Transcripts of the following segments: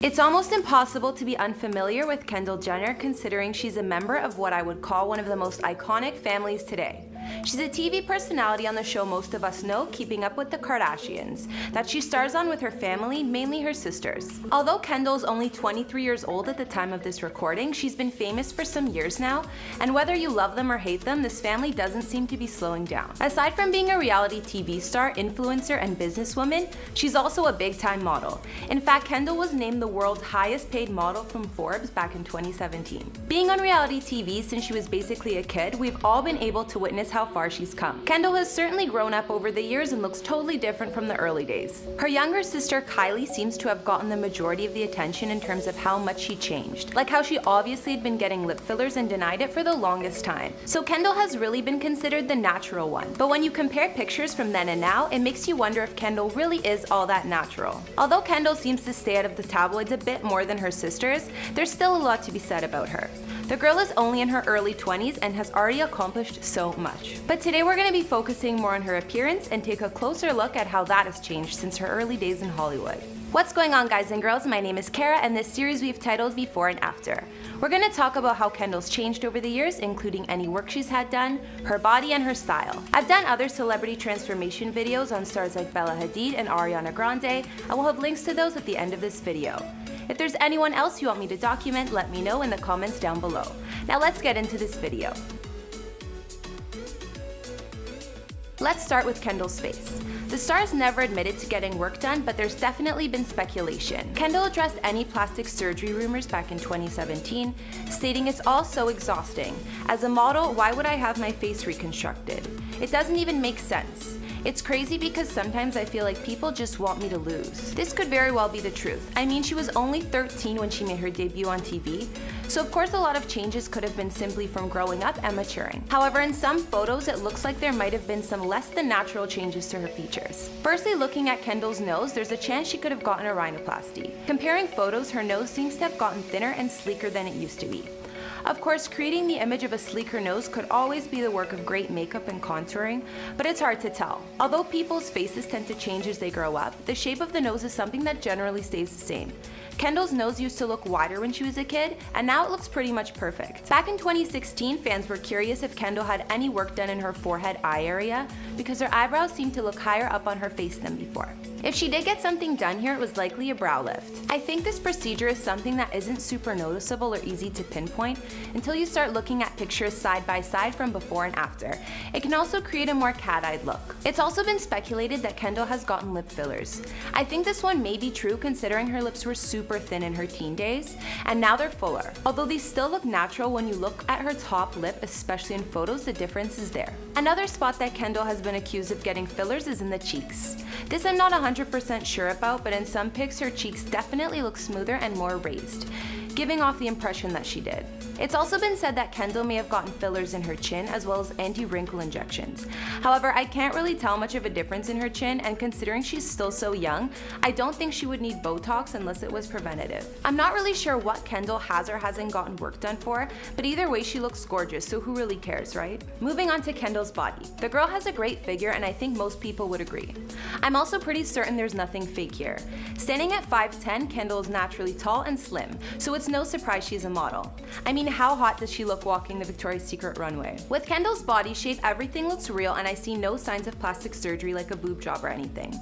It's almost impossible to be unfamiliar with Kendall Jenner considering she's a member of what I would call one of the most iconic families today. She's a TV personality on the show most of us know, Keeping Up with the Kardashians, that she stars on with her family, mainly her sisters. Although Kendall's only 23 years old at the time of this recording, she's been famous for some years now, and whether you love them or hate them, this family doesn't seem to be slowing down. Aside from being a reality TV star, influencer, and businesswoman, she's also a big-time model. In fact, Kendall was named the world's highest paid model from Forbes back in 2017. Being on reality TV since she was basically a kid, we've all been able to witness how far she's come. Kendall has certainly grown up over the years and looks totally different from the early days. Her younger sister Kylie seems to have gotten the majority of the attention in terms of how much she changed, like how she obviously had been getting lip fillers and denied it for the longest time. So Kendall has really been considered the natural one. But when you compare pictures from then and now, it makes you wonder if Kendall really is all that natural. Although Kendall seems to stay out of the tabloids a bit more than her sisters, there's still a lot to be said about her. The girl is only in her early 20s and has already accomplished so much. But today we're going to be focusing more on her appearance and take a closer look at how that has changed since her early days in Hollywood. What's going on, guys and girls? My name is Kara, and this series we've titled Before and After. We're going to talk about how Kendall's changed over the years, including any work she's had done, her body, and her style. I've done other celebrity transformation videos on stars like Bella Hadid and Ariana Grande, and we'll have links to those at the end of this video. If there's anyone else you want me to document, let me know in the comments down below. Now let's get into this video. Let's start with Kendall's face. The star's never admitted to getting work done, but there's definitely been speculation. Kendall addressed any plastic surgery rumors back in 2017, stating it's all so exhausting. As a model, why would I have my face reconstructed? It doesn't even make sense. It's crazy because sometimes I feel like people just want me to lose. This could very well be the truth. I mean, she was only 13 when she made her debut on TV, so of course a lot of changes could have been simply from growing up and maturing. However, in some photos it looks like there might have been some less than natural changes to her features. Firstly, looking at Kendall's nose, there's a chance she could have gotten a rhinoplasty. Comparing photos, her nose seems to have gotten thinner and sleeker than it used to be. Of course, creating the image of a sleeker nose could always be the work of great makeup and contouring, but it's hard to tell. Although people's faces tend to change as they grow up, the shape of the nose is something that generally stays the same. Kendall's nose used to look wider when she was a kid, and now it looks pretty much perfect. Back in 2016, fans were curious if Kendall had any work done in her forehead eye area, because her eyebrows seemed to look higher up on her face than before. If she did get something done here, it was likely a brow lift. I think this procedure is something that isn't super noticeable or easy to pinpoint until you start looking at pictures side by side from before and after. It can also create a more cat-eyed look. It's also been speculated that Kendall has gotten lip fillers. I think this one may be true considering her lips were super thin in her teen days, and now they're fuller. Although these still look natural, when you look at her top lip, especially in photos, the difference is there. Another spot that Kendall has been accused of getting fillers is in the cheeks. This I'm not 100% sure about, but in some pics her cheeks definitely look smoother and more raised, giving off the impression that she did. It's also been said that Kendall may have gotten fillers in her chin as well as anti-wrinkle injections. However, I can't really tell much of a difference in her chin, and considering she's still so young, I don't think she would need Botox unless it was preventative. I'm not really sure what Kendall has or hasn't gotten work done for, but either way she looks gorgeous, so who really cares, right? Moving on to Kendall's body. The girl has a great figure, and I think most people would agree. I'm also pretty certain there's nothing fake here. Standing at 5'10", Kendall is naturally tall and slim, so it's no surprise she's a model. I mean, how hot does she look walking the Victoria's Secret runway? With Kendall's body shape, everything looks real, and I see no signs of plastic surgery like a boob job or anything.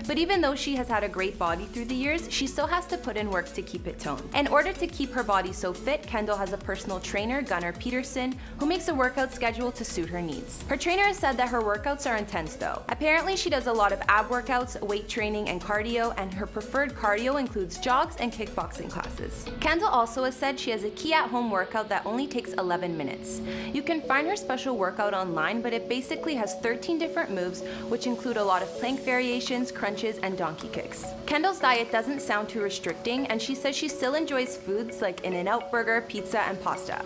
But even though she has had a great body through the years, she still has to put in work to keep it toned. In order to keep her body so fit, Kendall has a personal trainer, Gunnar Peterson, who makes a workout schedule to suit her needs. Her trainer has said that her workouts are intense though. Apparently she does a lot of ab workouts, weight training, and cardio, and her preferred cardio includes jogs and kickboxing classes. Kendall also has said she has a key at-home workout that only takes 11 minutes. You can find her special workout online, but it basically has 13 different moves, which include a lot of plank variations, crunches, and donkey kicks. Kendall's diet doesn't sound too restricting, and she says she still enjoys foods like In-N-Out burger, pizza, and pasta.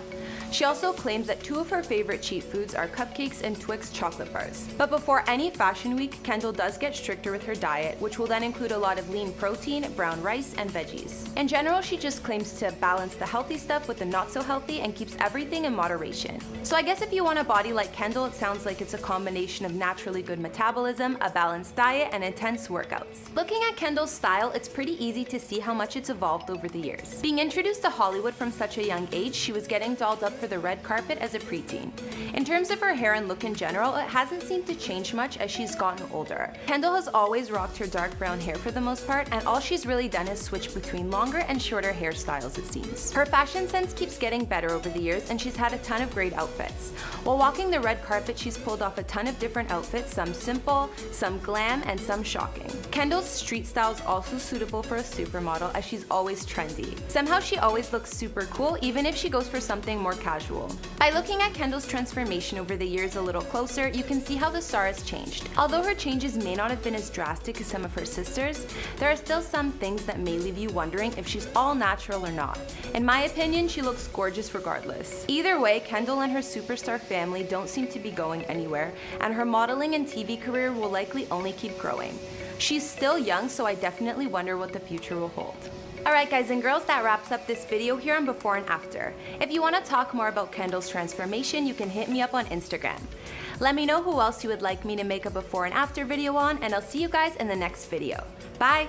She also claims that 2 of her favorite cheat foods are cupcakes and Twix chocolate bars. But before any fashion week, Kendall does get stricter with her diet, which will then include a lot of lean protein, brown rice, and veggies. In general, she just claims to balance the healthy stuff with the not so healthy and keeps everything in moderation. So I guess if you want a body like Kendall, it sounds like it's a combination of naturally good metabolism, a balanced diet, and intense fitness workouts. Looking at Kendall's style, it's pretty easy to see how much it's evolved over the years. Being introduced to Hollywood from such a young age, she was getting dolled up for the red carpet as a preteen. In terms of her hair and look in general, it hasn't seemed to change much as she's gotten older. Kendall has always rocked her dark brown hair for the most part, and all she's really done is switch between longer and shorter hairstyles, it seems. Her fashion sense keeps getting better over the years, and she's had a ton of great outfits. While walking the red carpet, she's pulled off a ton of different outfits, some simple, some glam, and some shocking. Kendall's street style is also suitable for a supermodel as she's always trendy. Somehow she always looks super cool even if she goes for something more casual. By looking at Kendall's transformation over the years a little closer, you can see how the star has changed. Although her changes may not have been as drastic as some of her sisters, there are still some things that may leave you wondering if she's all natural or not. In my opinion, she looks gorgeous regardless. Either way, Kendall and her superstar family don't seem to be going anywhere, and her modeling and TV career will likely only keep growing. She's still young, so I definitely wonder what the future will hold. Alright guys and girls, that wraps up this video here on before and after. If you want to talk more about Kendall's transformation, you can hit me up on Instagram. Let me know who else you would like me to make a before and after video on, and I'll see you guys in the next video. Bye!